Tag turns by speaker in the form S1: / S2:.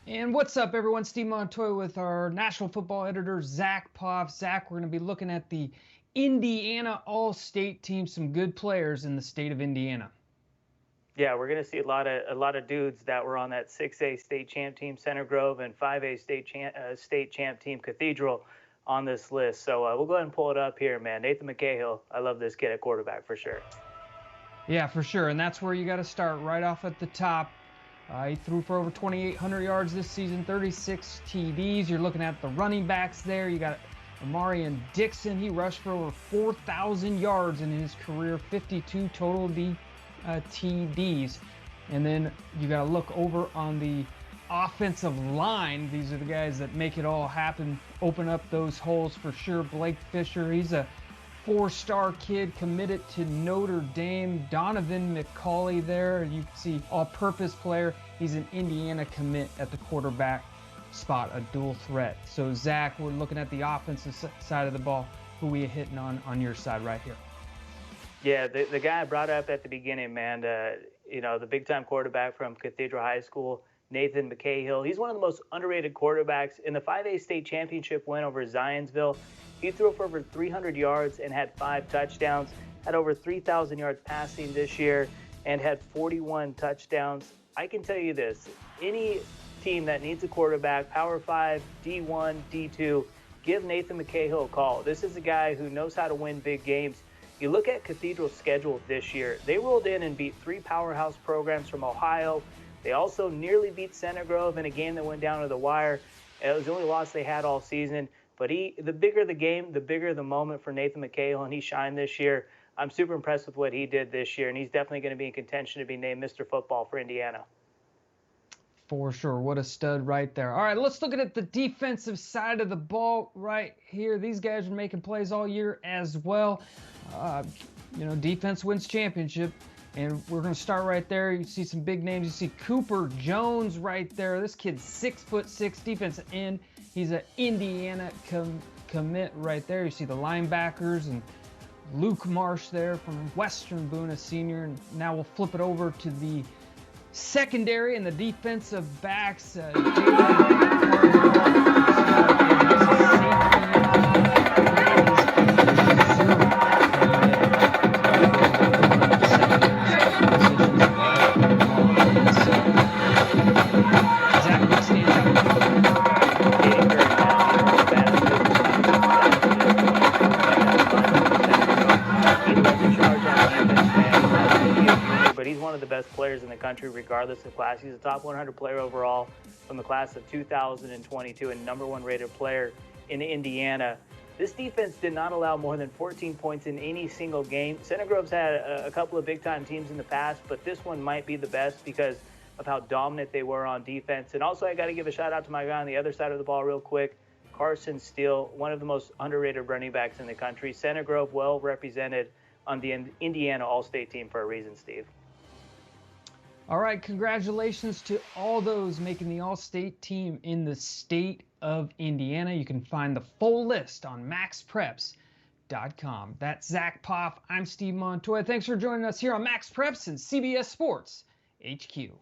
S1: And what's up, everyone? Steve Montoya with our national football editor, Zach Poff. Zach, we're going to be looking at the Indiana All-State team, some good players in the state of Indiana.
S2: Yeah, we're going to see a lot of dudes that were on that 6A state champ team, Center Grove, and 5A state champ team, Cathedral, on this list. So we'll go ahead and pull it up here, man. Nathan McCahill, I love this kid at quarterback for sure.
S1: Yeah, for sure. And that's where you got to start, right off at the top. He threw for over 2,800 yards this season, 36 TDs. You're looking at the running backs there. You got Amarian Dixon. He rushed for over 4,000 yards in his career, 52 total TDs. And then you got to look over on the offensive line. These are the guys that make it all happen, open up those holes for sure. Blake Fisher, he's a four-star kid committed to Notre Dame. Donovan McCauley there, you see all-purpose player. He's an Indiana commit at the quarterback spot, a dual threat. So Zach, we're looking at the offensive side of the ball. Who we hitting on your side right here?
S2: Yeah, the guy I brought up at the beginning, man, the big-time quarterback from Cathedral High School, Nathan McCahill. He's one of the most underrated quarterbacks. In the 5A state championship win over Zionsville, he threw for over 300 yards and had 5 touchdowns, had over 3,000 yards passing this year, and had 41 touchdowns. I can tell you this, any team that needs a quarterback, Power 5, D1, D2, give Nathan McCahill a call. This is a guy who knows how to win big games. You look at Cathedral's schedule this year, they rolled in and beat 3 powerhouse programs from Ohio. They also nearly beat Center Grove in a game that went down to the wire. It was the only loss they had all season. But the bigger the game, the bigger the moment for Nathan McCahill, and he shined this year. I'm super impressed with what he did this year, and he's definitely going to be in contention to be named Mr. Football for Indiana.
S1: For sure. What a stud right there. All right, let's look at the defensive side of the ball right here. These guys are making plays all year as well. Defense wins championship. And we're going to start right there. You see some big names. You see Cooper Jones right there. This kid's 6'6", defensive end. He's an Indiana commit right there. You see the linebackers and Luke Marsh there from Western Boone, a senior. And now we'll flip it over to the secondary and the defensive backs.
S2: But he's one of the best players in the country, regardless of class. He's a top 100 player overall from the class of 2022 and #1 rated player in Indiana. This defense did not allow more than 14 points in any single game. Center Grove's had a couple of big-time teams in the past, but this one might be the best because of how dominant they were on defense. And also, I got to give a shout-out to my guy on the other side of the ball real quick, Carson Steele, one of the most underrated running backs in the country. Center Grove well represented on the Indiana All-State team for a reason, Steve.
S1: All right, congratulations to all those making the All-State team in the state of Indiana. You can find the full list on maxpreps.com. That's Zach Poff. I'm Steve Montoya. Thanks for joining us here on Max Preps and CBS Sports HQ.